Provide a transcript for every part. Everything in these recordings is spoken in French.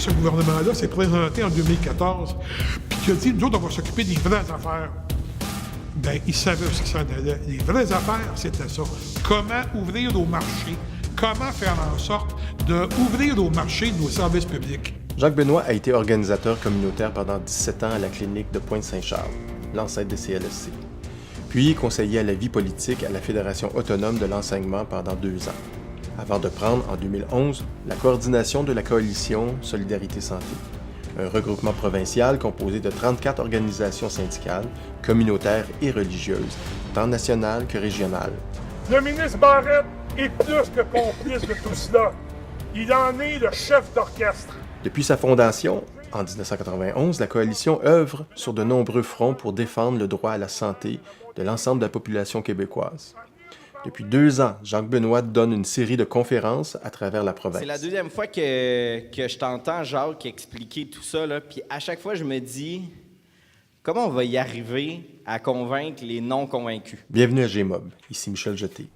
ce gouvernement-là s'est présenté en 2014, puis qu'il a dit, nous autres, on va s'occuper des vraies affaires, bien, il savait où il s'en allait. Les vraies affaires, c'était ça. Comment ouvrir nos marchés? Comment faire en sorte d'ouvrir nos marchés, nos services publics? Jacques Benoît a été organisateur communautaire pendant 17 ans à la clinique de Pointe-Saint-Charles, l'ancêtre des CLSC. Puis conseiller à la vie politique à la Fédération autonome de l'enseignement pendant 2 ans, avant de prendre en 2011 la coordination de la coalition Solidarité Santé, un regroupement provincial composé de 34 organisations syndicales, communautaires et religieuses, tant nationales que régionales. Le ministre Barrette est plus que complice de tout cela. Il en est le chef d'orchestre. Depuis sa fondation, en 1991, la coalition œuvre sur de nombreux fronts pour défendre le droit à la santé de l'ensemble de la population québécoise. Depuis 2 ans, Jacques Benoît donne une série de conférences à travers la province. C'est la deuxième fois que je t'entends, Jacques, expliquer tout ça, là, puis à chaque fois, je me dis, comment on va y arriver à convaincre les non-convaincus? Bienvenue à Gmob, ici Michel Jeté.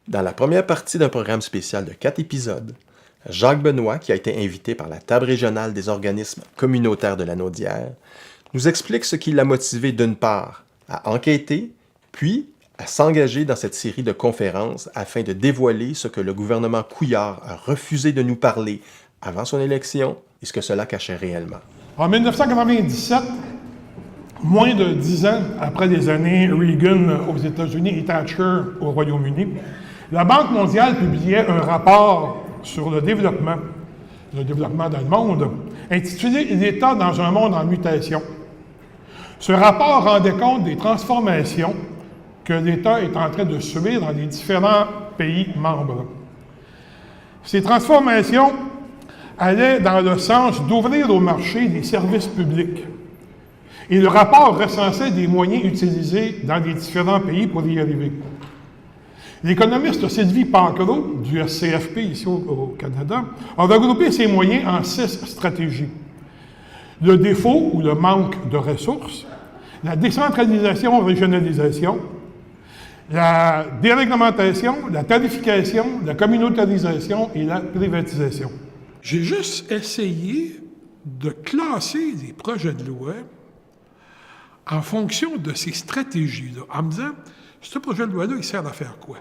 Dans la première partie d'un programme spécial de 4 épisodes, Jacques Benoît, qui a été invité par la table régionale des organismes communautaires de la Naudière, nous explique ce qui l'a motivé d'une part à enquêter, puis à s'engager dans cette série de conférences afin de dévoiler ce que le gouvernement Couillard a refusé de nous parler avant son élection et ce que cela cachait réellement. En 1997, moins de 10 ans après les années Reagan aux États-Unis et Thatcher au Royaume-Uni, la Banque mondiale publiait un rapport sur le développement dans le monde, intitulé « L'État dans un monde en mutation ». Ce rapport rendait compte des transformations que l'État est en train de subir dans les différents pays membres. Ces transformations allaient dans le sens d'ouvrir au marché des services publics. Et le rapport recensait des moyens utilisés dans les différents pays pour y arriver. L'économiste Sylvie Pancreau, du SCFP ici au Canada, a regroupé ces moyens en 6 stratégies. Le défaut ou le manque de ressources, la décentralisation-régionalisation, la déréglementation, la tarification, la communautarisation et la privatisation. J'ai juste essayé de classer les projets de loi en fonction de ces stratégies-là, en me disant, ce projet de loi-là, il sert à faire quoi?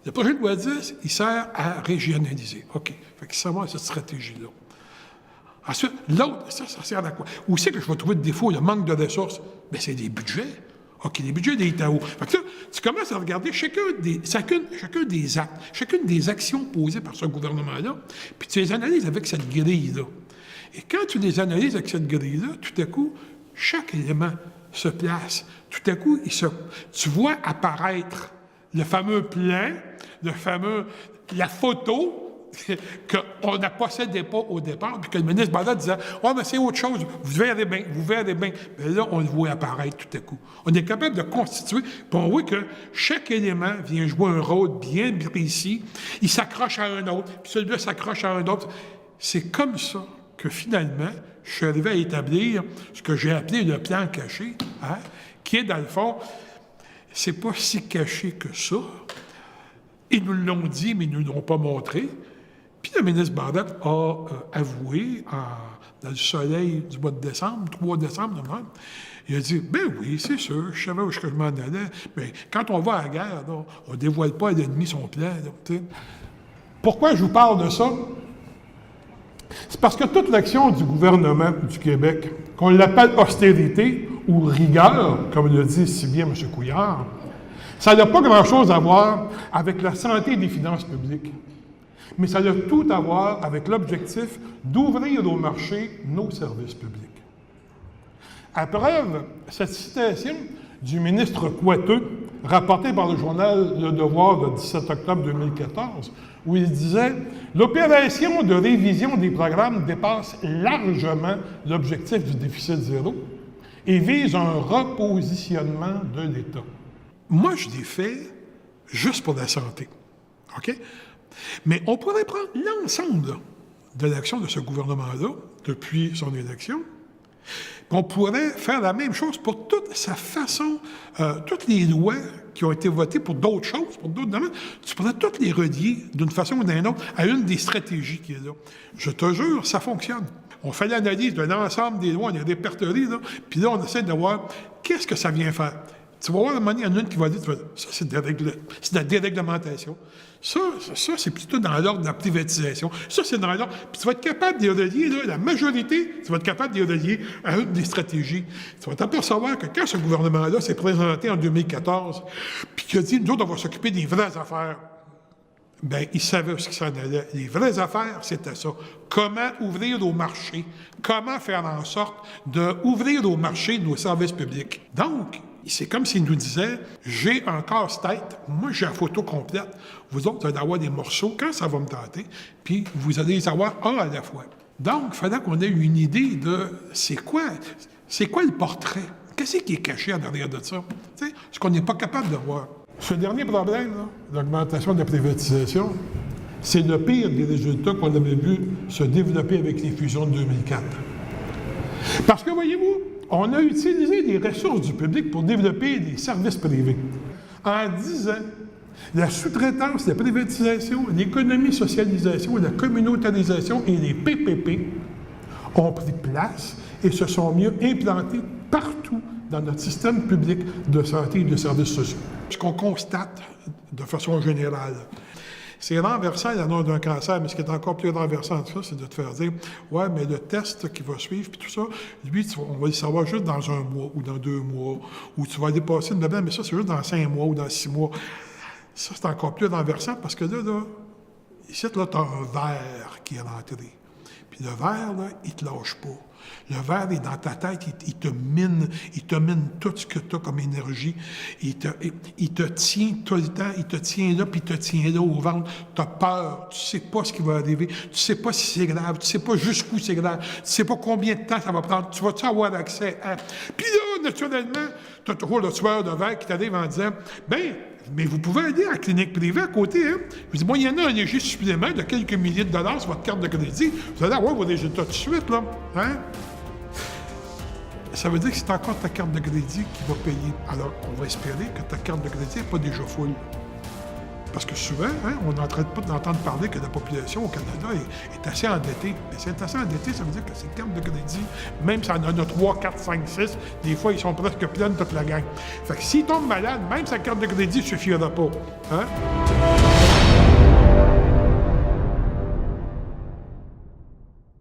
Le projet de loi 10, il sert à régionaliser. OK. Fait qu'il sert à cette stratégie-là. Ensuite, l'autre, ça sert à quoi? Où c'est que je vais trouver le défaut, le manque de ressources? Bien, c'est des budgets. OK, les budgets des États. Fait que là, tu commences à regarder chacun des actes, chacune des actions posées par ce gouvernement-là, puis tu les analyses avec cette grille-là. Et quand tu les analyses avec cette grille-là, tout à coup, chaque élément se place. Tout à coup, tu vois apparaître le fameux plan, la photo qu'on ne possédait pas au départ, puis que le ministre Barrette disait « Ah, mais c'est autre chose, vous verrez bien. » Mais là, on le voit apparaître tout à coup. On est capable de constituer, puis on voit que chaque élément vient jouer un rôle bien précis, il s'accroche à un autre, puis celui-là s'accroche à un autre. C'est comme ça que finalement, je suis arrivé à établir ce que j'ai appelé le plan caché, hein, qui est dans le fond, c'est pas si caché que ça. Ils nous l'ont dit, mais ils ne nous l'ont pas montré. Puis le ministre Barrette a avoué, dans le soleil du mois de décembre, 3 décembre, même, il a dit, ben oui, c'est sûr, je savais où je m'en allais, mais quand on va à la guerre, là, on ne dévoile pas à l'ennemi son plan. Là, pourquoi je vous parle de ça? C'est parce que toute l'action du gouvernement du Québec, qu'on l'appelle austérité ou rigueur, comme le dit si bien M. Couillard, ça n'a pas grand-chose à voir avec la santé des finances publiques. Mais ça a tout à voir avec l'objectif d'ouvrir au marché nos services publics. À preuve, cette citation du ministre Coiteux, rapportée par le journal Le Devoir le 17 octobre 2014, où il disait « L'opération de révision des programmes dépasse largement l'objectif du déficit zéro et vise un repositionnement de l'État. » Moi, je l'ai fait juste pour la santé. OK? Mais on pourrait prendre l'ensemble là, de l'action de ce gouvernement-là, depuis son élection, puis on pourrait faire la même chose pour toute sa façon, toutes les lois qui ont été votées pour d'autres choses, pour d'autres domaines, tu pourrais toutes les relier d'une façon ou d'une autre à une des stratégies qui est là. Je te jure, ça fonctionne. On fait l'analyse de l'ensemble des lois, on les répertorie, là, puis là, on essaie de voir qu'est-ce que ça vient faire. Tu vas voir, à un moment donné, il y en a une qui va dire, ça, c'est de la déréglementation. Ça, c'est plutôt dans l'ordre de la privatisation. Ça, c'est dans l'ordre. Puis tu vas être capable de les relier, là, la majorité, tu vas être capable de les relier à une des stratégies. Tu vas t'apercevoir que quand ce gouvernement-là s'est présenté en 2014, puis qu'il a dit, nous autres, on va s'occuper des vraies affaires, bien, il savait ce qui s'en allait. Les vraies affaires, c'était ça. Comment ouvrir nos marchés? Comment faire en sorte d'ouvrir au marché nos services publics? Donc, c'est comme s'il nous disait, j'ai un casse-tête, moi j'ai la photo complète, vous autres, vous allez avoir des morceaux quand ça va me tenter, puis vous allez les avoir un à la fois. Donc, il fallait qu'on ait une idée de c'est quoi le portrait? Qu'est-ce qui est caché en arrière de ça? Tu sais, ce qu'on n'est pas capable de voir. Ce dernier problème, là, l'augmentation de la privatisation, c'est le pire des résultats qu'on avait vu se développer avec les fusions de 2004. Parce que, voyez-vous, on a utilisé les ressources du public pour développer des services privés. En 10 ans, la sous-traitance, la privatisation, l'économie-socialisation, la communautarisation et les PPP ont pris place et se sont mieux implantés partout dans notre système public de santé et de services sociaux. Ce qu'on constate de façon générale, c'est renversant l'annonce d'un cancer, mais ce qui est encore plus renversant que ça, c'est de te faire dire « Ouais, mais le test qui va suivre, puis tout ça, lui, on va le savoir juste dans 1 mois ou dans 2 mois, ou tu vas dépasser une blabla, mais ça, c'est juste dans 5 mois ou dans 6 mois. » Ça, c'est encore plus renversant parce que là, ici, là, tu as un verre qui est rentré. Puis le verre, là, il ne te lâche pas. Le verre est dans ta tête, il te mine tout ce que tu as comme énergie. Il te tient tout le temps, il te tient là, puis il te tient là au ventre. Tu as peur, tu sais pas ce qui va arriver, tu sais pas si c'est grave, tu sais pas jusqu'où c'est grave, tu sais pas combien de temps ça va prendre, tu vas-tu avoir accès à... Puis là, naturellement, tu as toujours le tueur de verre qui t'arrive en disant, ben, mais vous pouvez aller à la clinique privée à côté, hein? Je dis, bon, il y en a un léger supplément de quelques milliers de dollars sur votre carte de crédit. Vous allez avoir vos résultats tout de suite, là. Hein? Ça veut dire que c'est encore ta carte de crédit qui va payer. Alors, on va espérer que ta carte de crédit n'est pas déjà full. Parce que souvent, hein, on n'arrête pas d'entendre parler que la population au Canada est assez endettée. Mais c'est assez endetté, ça veut dire que ces cartes de crédit, même si on en a 3, 4, 5, 6, des fois, ils sont presque pleines toute la gang. Fait que s'il tombe malade, même sa carte de crédit ne suffira pas. Hein?